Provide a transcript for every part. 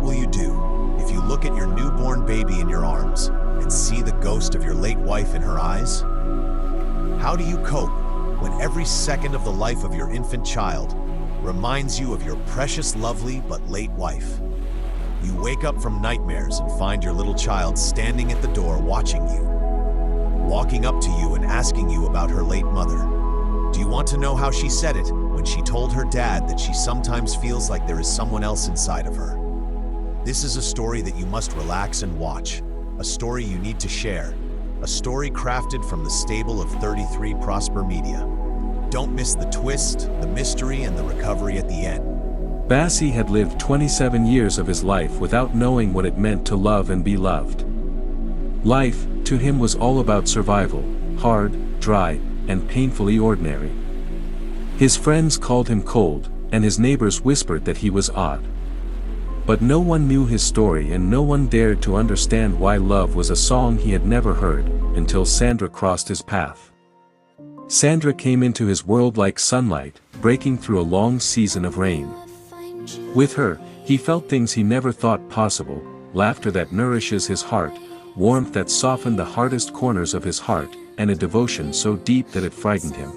will you do if you look at your newborn baby in your arms and see the ghost of your late wife in her eyes? How do you cope when every second of the life of your infant child reminds you of your precious, lovely, but late wife? You wake up from nightmares and find your little child standing at the door watching you, walking up to you and asking you about her late mother. Do you want to know how she said it when she told her dad that she sometimes feels like there is someone else inside of her? This is a story that you must relax and watch, a story you need to share, a story crafted from the stable of 33 Prosper Media. Don't miss the twist, the mystery, and the recovery at the end. Bassi had lived 27 years of his life without knowing what it meant to love and be loved. Life, to him, was all about survival, hard, dry, and painfully ordinary. His friends called him cold, and his neighbors whispered that he was odd. But no one knew his story, and no one dared to understand why love was a song he had never heard, until Sandra crossed his path. Sandra came into his world like sunlight, breaking through a long season of rain. With her, he felt things he never thought possible, laughter that nourishes his heart, warmth that softened the hardest corners of his heart, and a devotion so deep that it frightened him.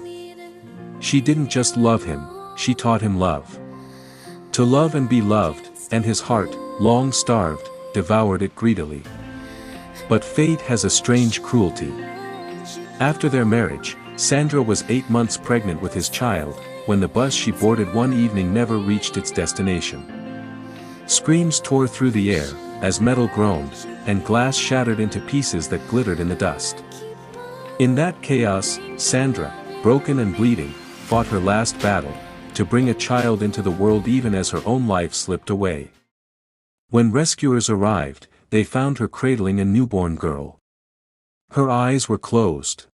She didn't just love him, she taught him love. To love and be loved, and his heart, long starved, devoured it greedily. But fate has a strange cruelty. After their marriage, Sandra was 8 months pregnant with his child, when the bus she boarded one evening never reached its destination. Screams tore through the air, as metal groaned, and glass shattered into pieces that glittered in the dust. In that chaos, Sandra, broken and bleeding, fought her last battle, to bring a child into the world even as her own life slipped away. When rescuers arrived, they found her cradling a newborn girl. Her eyes were closed.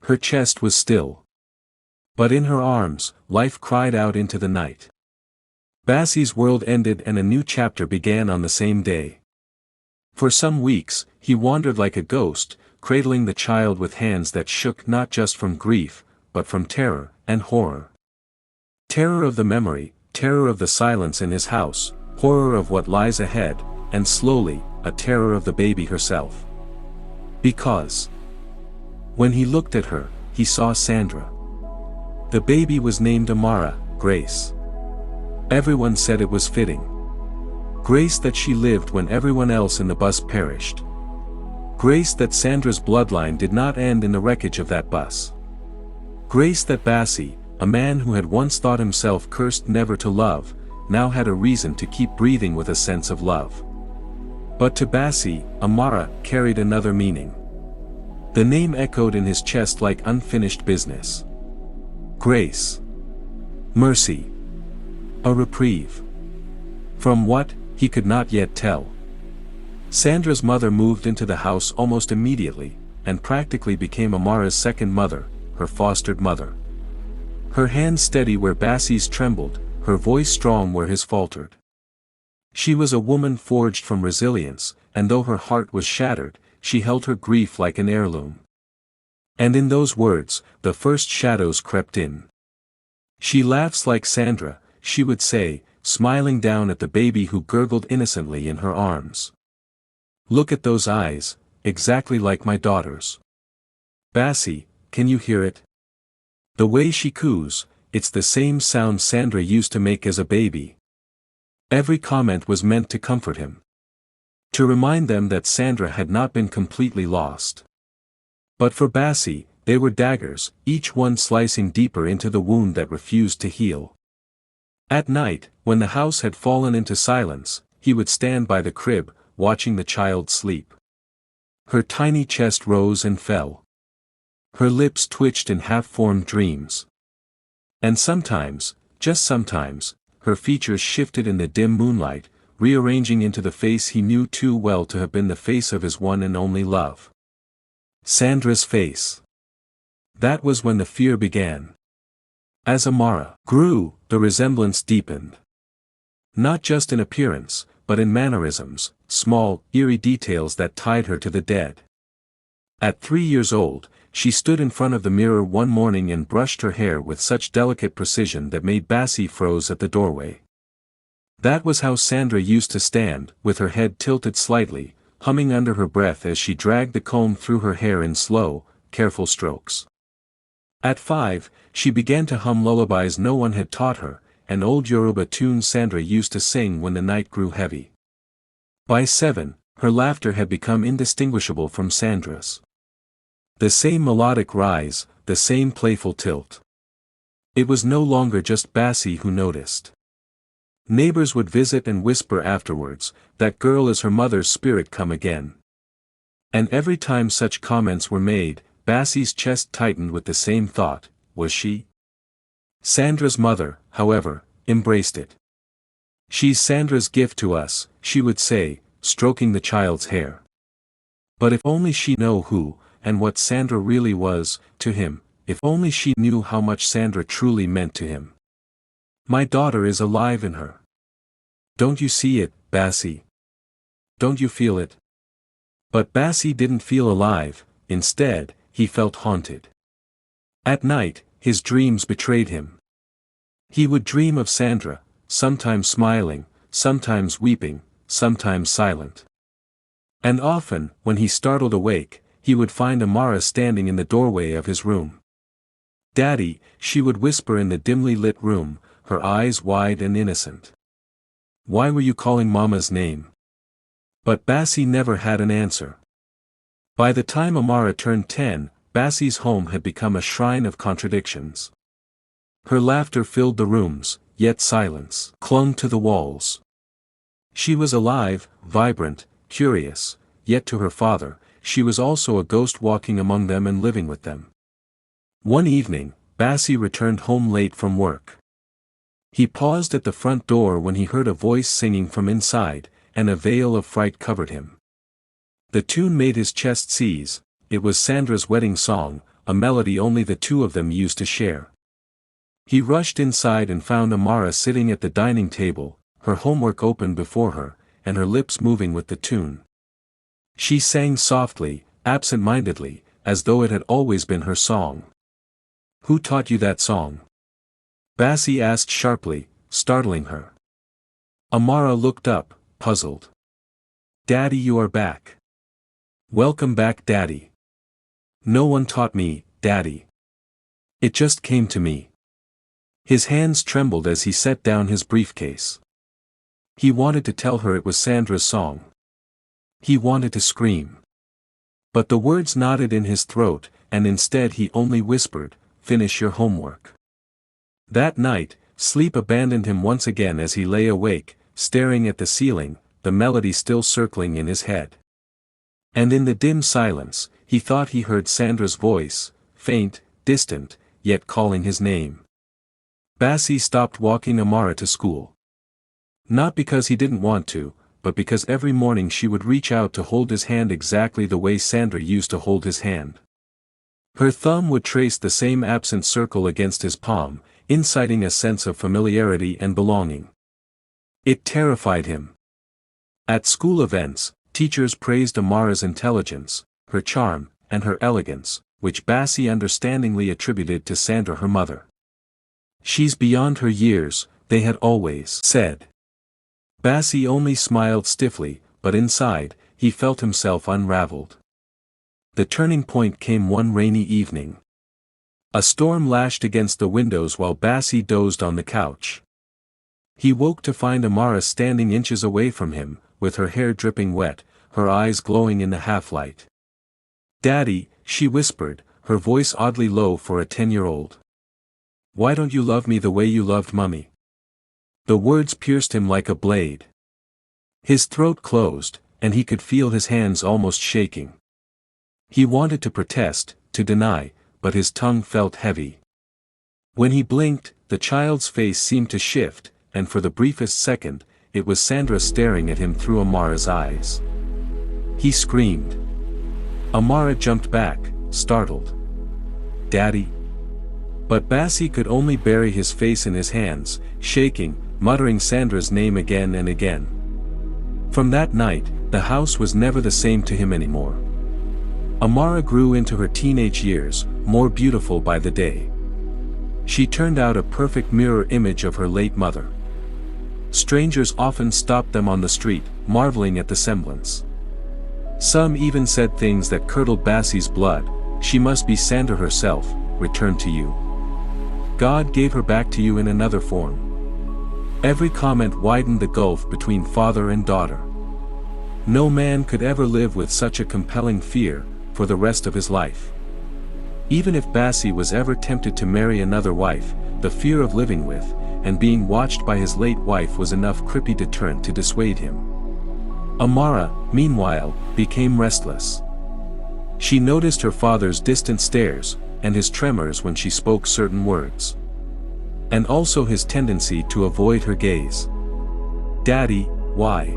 Her chest was still. But in her arms, life cried out into the night. Bassi's world ended and a new chapter began on the same day. For some weeks, he wandered like a ghost, cradling the child with hands that shook not just from grief, but from terror and horror. Terror of the memory, terror of the silence in his house, horror of what lies ahead, and slowly, a terror of the baby herself. Because when he looked at her, he saw Sandra. The baby was named Amara, Grace. Everyone said it was fitting. Grace that she lived when everyone else in the bus perished. Grace that Sandra's bloodline did not end in the wreckage of that bus. Grace that Bassi, a man who had once thought himself cursed never to love, now had a reason to keep breathing with a sense of love. But to Bassi, Amara carried another meaning. The name echoed in his chest like unfinished business. Grace. Mercy. A reprieve. From what, he could not yet tell. Sandra's mother moved into the house almost immediately, and practically became Amara's second mother, her fostered mother. Her hands steady where Bassi's trembled, her voice strong where his faltered. She was a woman forged from resilience, and though her heart was shattered, she held her grief like an heirloom. And in those words, the first shadows crept in. She laughs like Sandra, she would say, smiling down at the baby who gurgled innocently in her arms. Look at those eyes, exactly like my daughter's. Bassi, can you hear it? The way she coos, it's the same sound Sandra used to make as a baby. Every comment was meant to comfort him. To remind them that Sandra had not been completely lost. But for Bassi, they were daggers, each one slicing deeper into the wound that refused to heal. At night, when the house had fallen into silence, he would stand by the crib, watching the child sleep. Her tiny chest rose and fell. Her lips twitched in half-formed dreams. And sometimes, just sometimes, her features shifted in the dim moonlight, rearranging into the face he knew too well to have been the face of his one and only love. Sandra's face. That was when the fear began. As Amara grew, the resemblance deepened. Not just in appearance, but in mannerisms, small, eerie details that tied her to the dead. At 3 years old, she stood in front of the mirror one morning and brushed her hair with such delicate precision that made Bassi froze at the doorway. That was how Sandra used to stand, with her head tilted slightly, humming under her breath as she dragged the comb through her hair in slow, careful strokes. At 5, she began to hum lullabies no one had taught her, an old Yoruba tune Sandra used to sing when the night grew heavy. By 7, her laughter had become indistinguishable from Sandra's. The same melodic rise, the same playful tilt. It was no longer just Bassie who noticed. Neighbors would visit and whisper afterwards, "That girl is her mother's spirit come again." And every time such comments were made, Bassie's chest tightened with the same thought, was she? Sandra's mother, however, embraced it. "She's Sandra's gift to us," she would say, stroking the child's hair. But if only she knew who, and what Sandra really was, to him, if only she knew how much Sandra truly meant to him. "My daughter is alive in her. Don't you see it, Bassie? Don't you feel it?" But Bassie didn't feel alive, instead, he felt haunted. At night, his dreams betrayed him. He would dream of Sandra, sometimes smiling, sometimes weeping, sometimes silent. And often, when he startled awake, he would find Amara standing in the doorway of his room. "Daddy," she would whisper in the dimly lit room, her eyes wide and innocent. "Why were you calling Mama's name?" But Bassie never had an answer. By the time Amara turned 10, Bassie's home had become a shrine of contradictions. Her laughter filled the rooms, yet silence clung to the walls. She was alive, vibrant, curious, yet to her father, she was also a ghost walking among them and living with them. One evening, Bassie returned home late from work. He paused at the front door when he heard a voice singing from inside, and a veil of fright covered him. The tune made his chest seize. It was Sandra's wedding song, a melody only the two of them used to share. He rushed inside and found Amara sitting at the dining table, her homework open before her, and her lips moving with the tune. She sang softly, absent-mindedly, as though it had always been her song. "Who taught you that song?" Bassie asked sharply, startling her. Amara looked up, puzzled. "Daddy, you are back." "Welcome back, Daddy." "No one taught me, Daddy. It just came to me." His hands trembled as he set down his briefcase. He wanted to tell her it was Sandra's song. He wanted to scream. But the words knotted in his throat, and instead he only whispered, "Finish your homework." That night, sleep abandoned him once again as he lay awake, staring at the ceiling, the melody still circling in his head. And in the dim silence, he thought he heard Sandra's voice, faint, distant, yet calling his name. Bassie stopped walking Amara to school. Not because he didn't want to, but because every morning she would reach out to hold his hand exactly the way Sandra used to hold his hand. Her thumb would trace the same absent circle against his palm, inciting a sense of familiarity and belonging. It terrified him. At school events, teachers praised Amara's intelligence, her charm, and her elegance, which Bassie understandingly attributed to Sandra, her mother. "She's beyond her years," they had always said. Bassie only smiled stiffly, but inside, he felt himself unraveled. The turning point came one rainy evening. A storm lashed against the windows while Bassie dozed on the couch. He woke to find Amara standing inches away from him, with her hair dripping wet, her eyes glowing in the half-light. "Daddy," she whispered, her voice oddly low for a 10-year-old. "Why don't you love me the way you loved Mummy?" The words pierced him like a blade. His throat closed, and he could feel his hands almost shaking. He wanted to protest, to deny, but his tongue felt heavy. When he blinked, the child's face seemed to shift, and for the briefest second, it was Sandra staring at him through Amara's eyes. He screamed. Amara jumped back, startled. "Daddy?" But Bassie could only bury his face in his hands, shaking, muttering Sandra's name again and again. From that night, the house was never the same to him anymore. Amara grew into her teenage years, more beautiful by the day. She turned out a perfect mirror image of her late mother. Strangers often stopped them on the street, marveling at the semblance. Some even said things that curdled Bassie's blood. She must be Sandra herself, returned to you. God gave her back to you in another form. Every comment widened the gulf between father and daughter. No man could ever live with such a compelling fear for the rest of his life. Even if Bassie was ever tempted to marry another wife, the fear of living with, and being watched by his late wife was enough creepy deterrent to dissuade him. Amara, meanwhile, became restless. She noticed her father's distant stares, and his tremors when she spoke certain words. And also his tendency to avoid her gaze. "Daddy, why?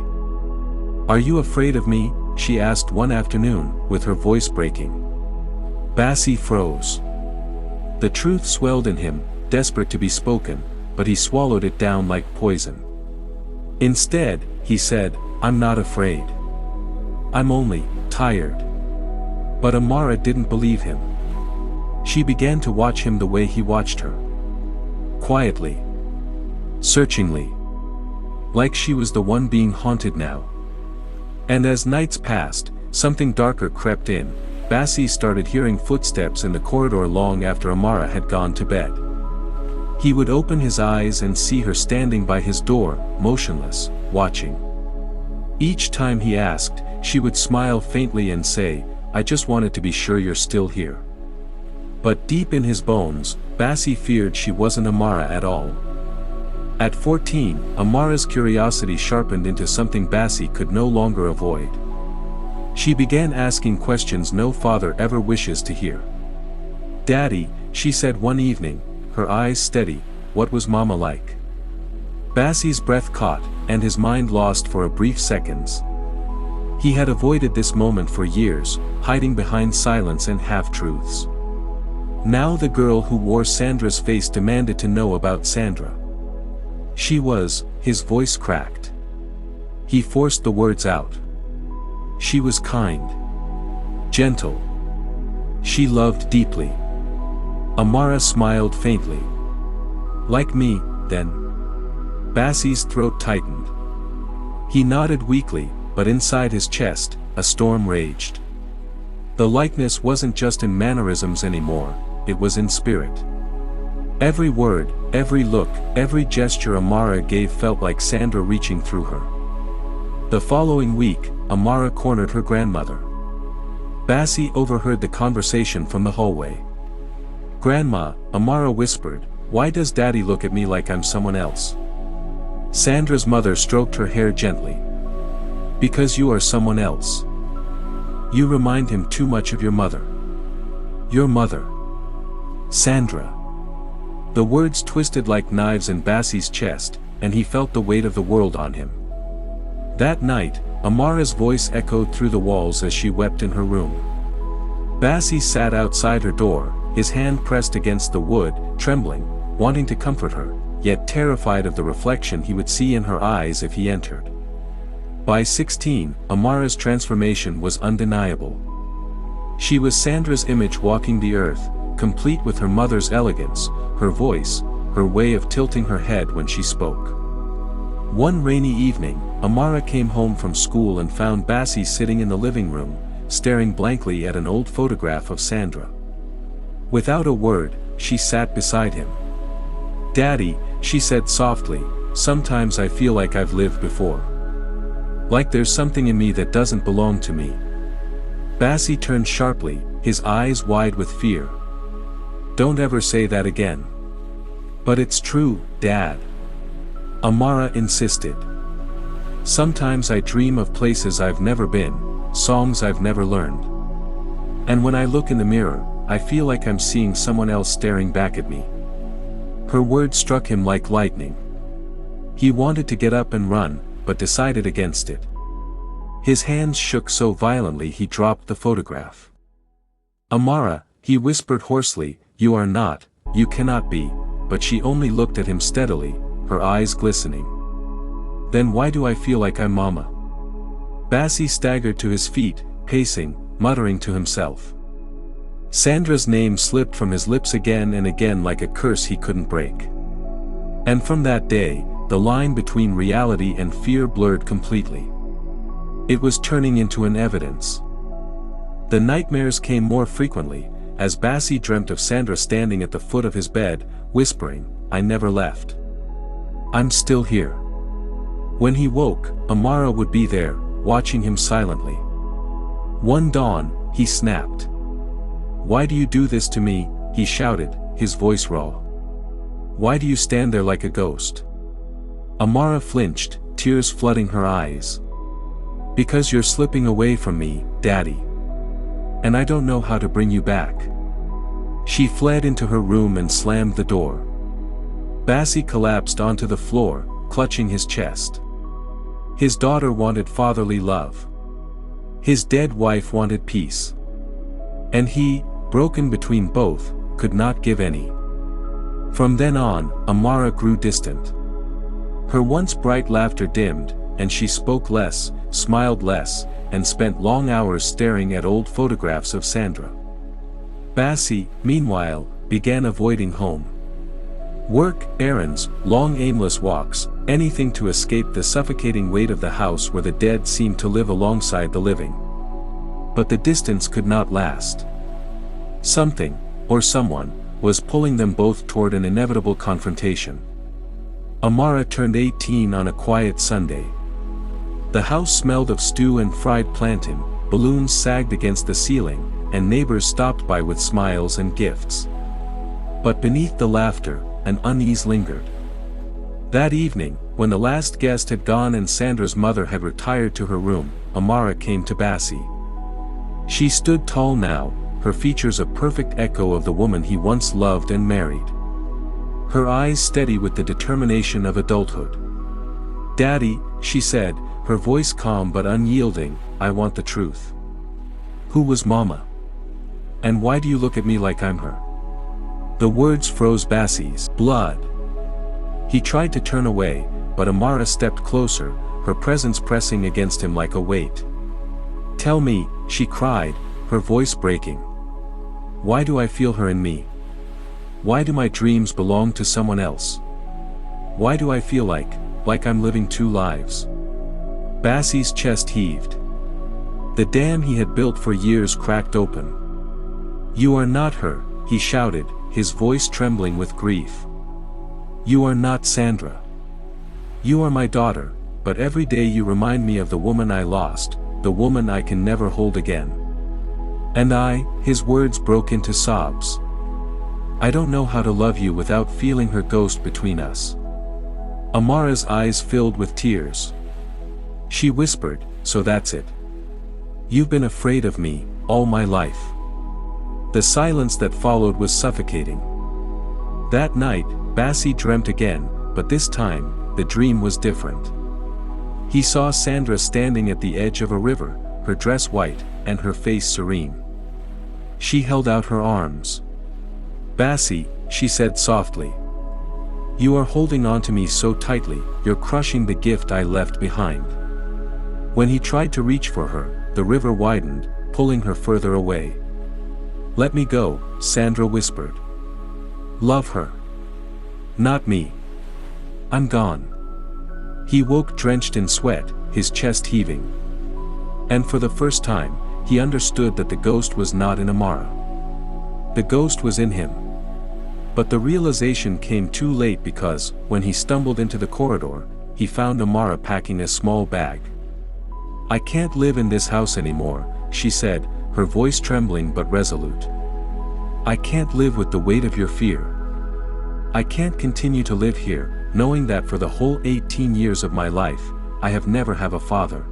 Are you afraid of me?" she asked one afternoon, with her voice breaking. Bassie froze. The truth swelled in him, desperate to be spoken, but he swallowed it down like poison. Instead, he said, "I'm not afraid. I'm only tired." But Amara didn't believe him. She began to watch him the way he watched her. Quietly. Searchingly. Like she was the one being haunted now. And as nights passed, something darker crept in. Bassie started hearing footsteps in the corridor long after Amara had gone to bed. He would open his eyes and see her standing by his door, motionless, watching. Each time he asked, she would smile faintly and say, "I just wanted to be sure you're still here." But deep in his bones, Bassie feared she wasn't Amara at all. At 14, Amara's curiosity sharpened into something Bassie could no longer avoid. She began asking questions no father ever wishes to hear. "Daddy," she said one evening, her eyes steady, "what was Mama like?" Bassie's breath caught, and his mind lost for a brief seconds. He had avoided this moment for years, hiding behind silence and half-truths. Now the girl who wore Sandra's face demanded to know about Sandra. She was, his voice cracked. He forced the words out. She was kind. Gentle. She loved deeply. Amara smiled faintly. "Like me, then?" Bassie's throat tightened. He nodded weakly, but inside his chest, a storm raged. The likeness wasn't just in mannerisms anymore, it was in spirit. Every word, every look, every gesture Amara gave felt like Sandra reaching through her. The following week, Amara cornered her grandmother. Bassie overheard the conversation from the hallway. "Grandma," Amara whispered, "why does Daddy look at me like I'm someone else?" Sandra's mother stroked her hair gently. "Because you are someone else. You remind him too much of your mother." "Your mother? Sandra." The words twisted like knives in Bassie's chest, and he felt the weight of the world on him. That night, Amara's voice echoed through the walls as she wept in her room. Bassie sat outside her door, his hand pressed against the wood, trembling, wanting to comfort her, yet terrified of the reflection he would see in her eyes if he entered. By 16, Amara's transformation was undeniable. She was Sandra's image walking the earth, complete with her mother's elegance, her voice, her way of tilting her head when she spoke. One rainy evening, Amara came home from school and found Bassie sitting in the living room, staring blankly at an old photograph of Sandra. Without a word, she sat beside him. "Daddy," she said softly, "sometimes I feel like I've lived before. Like there's something in me that doesn't belong to me." Bassie turned sharply, his eyes wide with fear. "Don't ever say that again." "But it's true, Dad." Amara insisted. "Sometimes I dream of places I've never been, songs I've never learned. And when I look in the mirror, I feel like I'm seeing someone else staring back at me." Her words struck him like lightning. He wanted to get up and run, but decided against it. His hands shook so violently he dropped the photograph. "Amara," he whispered hoarsely, "you are not, you cannot be," but she only looked at him steadily, her eyes glistening. "Then why do I feel like I'm Mama?" Bassie staggered to his feet, pacing, muttering to himself. Sandra's name slipped from his lips again and again like a curse he couldn't break. And from that day, the line between reality and fear blurred completely. It was turning into an evidence. The nightmares came more frequently, as Bassi dreamt of Sandra standing at the foot of his bed, whispering, "I never left. I'm still here." When he woke, Amara would be there, watching him silently. One dawn, he snapped. "Why do you do this to me?" he shouted, his voice raw. "Why do you stand there like a ghost?" Amara flinched, tears flooding her eyes. "Because you're slipping away from me, Daddy. And I don't know how to bring you back." She fled into her room and slammed the door. Bassi collapsed onto the floor, clutching his chest. His daughter wanted fatherly love. His dead wife wanted peace. And he, broken between both, could not give any. From then on, Amara grew distant. Her once bright laughter dimmed, and she spoke less, smiled less, and spent long hours staring at old photographs of Sandra. Bassi, meanwhile, began avoiding home. Work, errands, long aimless walks, anything to escape the suffocating weight of the house where the dead seemed to live alongside the living. But the distance could not last. Something, or someone, was pulling them both toward an inevitable confrontation. Amara turned 18 on a quiet Sunday. The house smelled of stew and fried plantain, balloons sagged against the ceiling, and neighbors stopped by with smiles and gifts. But beneath the laughter, an unease lingered. That evening, when the last guest had gone and Sandra's mother had retired to her room, Amara came to Bassi. She stood tall now, her features a perfect echo of the woman he once loved and married. Her eyes steady with the determination of adulthood. "Daddy," she said, her voice calm but unyielding, "I want the truth. Who was Mama? And why do you look at me like I'm her?" The words froze Bassi's blood. He tried to turn away, but Amara stepped closer, her presence pressing against him like a weight. "Tell me," she cried, her voice breaking. "Why do I feel her in me? Why do my dreams belong to someone else? Why do I feel like I'm living two lives?" Bassi's chest heaved. The dam he had built for years cracked open. "You are not her," he shouted, his voice trembling with grief. "You are not Sandra. You are my daughter, but every day you remind me of the woman I lost, the woman I can never hold again. And his words broke into sobs. "I don't know how to love you without feeling her ghost between us." Amara's eyes filled with tears. She whispered, "So that's it. You've been afraid of me, all my life." The silence that followed was suffocating. That night, Bassi dreamt again, but this time, the dream was different. He saw Sandra standing at the edge of a river, her dress white, and her face serene. She held out her arms. "Bassi," she said softly. "You are holding on to me so tightly, you're crushing the gift I left behind." When he tried to reach for her, the river widened, pulling her further away. "Let me go," Sandra whispered. "Love her. Not me. I'm gone." He woke drenched in sweat, his chest heaving. And for the first time, he understood that the ghost was not in Amara. The ghost was in him. But the realization came too late because, when he stumbled into the corridor, he found Amara packing a small bag. "I can't live in this house anymore," she said, her voice trembling but resolute. "I can't live with the weight of your fear. I can't continue to live here, knowing that for the whole 18 years of my life, I have never had a father.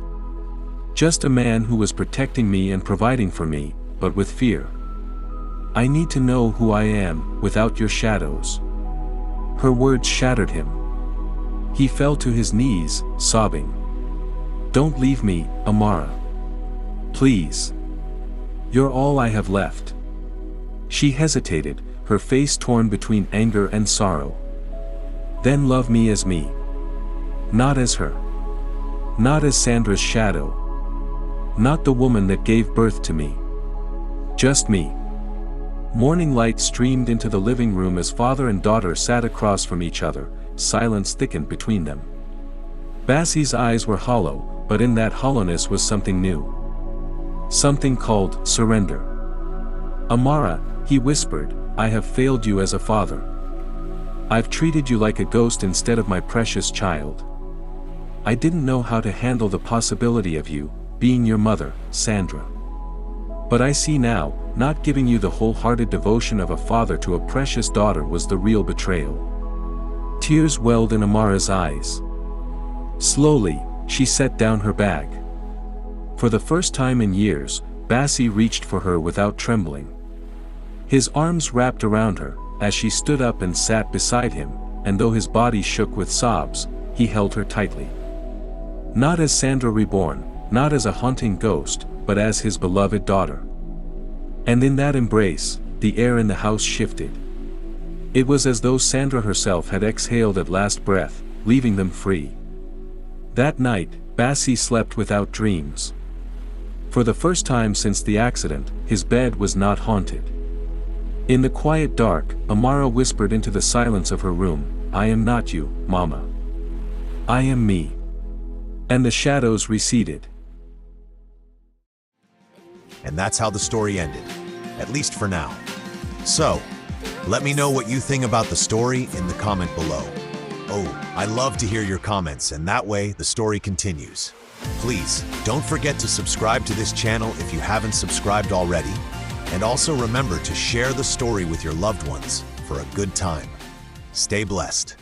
Just a man who was protecting me and providing for me, but with fear. I need to know who I am, without your shadows." Her words shattered him. He fell to his knees, sobbing. "Don't leave me, Amara. Please. You're all I have left." She hesitated, her face torn between anger and sorrow. "Then love me as me. Not as her. Not as Sandra's shadow. Not the woman that gave birth to me. Just me." Morning light streamed into the living room as father and daughter sat across from each other, silence thickened between them. Bassie's eyes were hollow, but in that hollowness was something new. Something called surrender. "Amara," he whispered, "I have failed you as a father. I've treated you like a ghost instead of my precious child. I didn't know how to handle the possibility of you being your mother, Sandra. But I see now, not giving you the wholehearted devotion of a father to a precious daughter was the real betrayal." Tears welled in Amara's eyes. Slowly, she set down her bag. For the first time in years, Bassie reached for her without trembling. His arms wrapped around her, as she stood up and sat beside him, and though his body shook with sobs, he held her tightly. Not as Sandra reborn, not as a haunting ghost, but as his beloved daughter. And in that embrace, the air in the house shifted. It was as though Sandra herself had exhaled at last breath, leaving them free. That night, Bassie slept without dreams. For the first time since the accident, his bed was not haunted. In the quiet dark, Amara whispered into the silence of her room, "I am not you, Mama. I am me." And the shadows receded. And that's how the story ended, at least for now. So, let me know what you think about the story in the comment below. Oh, I love to hear your comments, and that way the story continues. Please, don't forget to subscribe to this channel if you haven't subscribed already, and also remember to share the story with your loved ones for a good time. Stay blessed.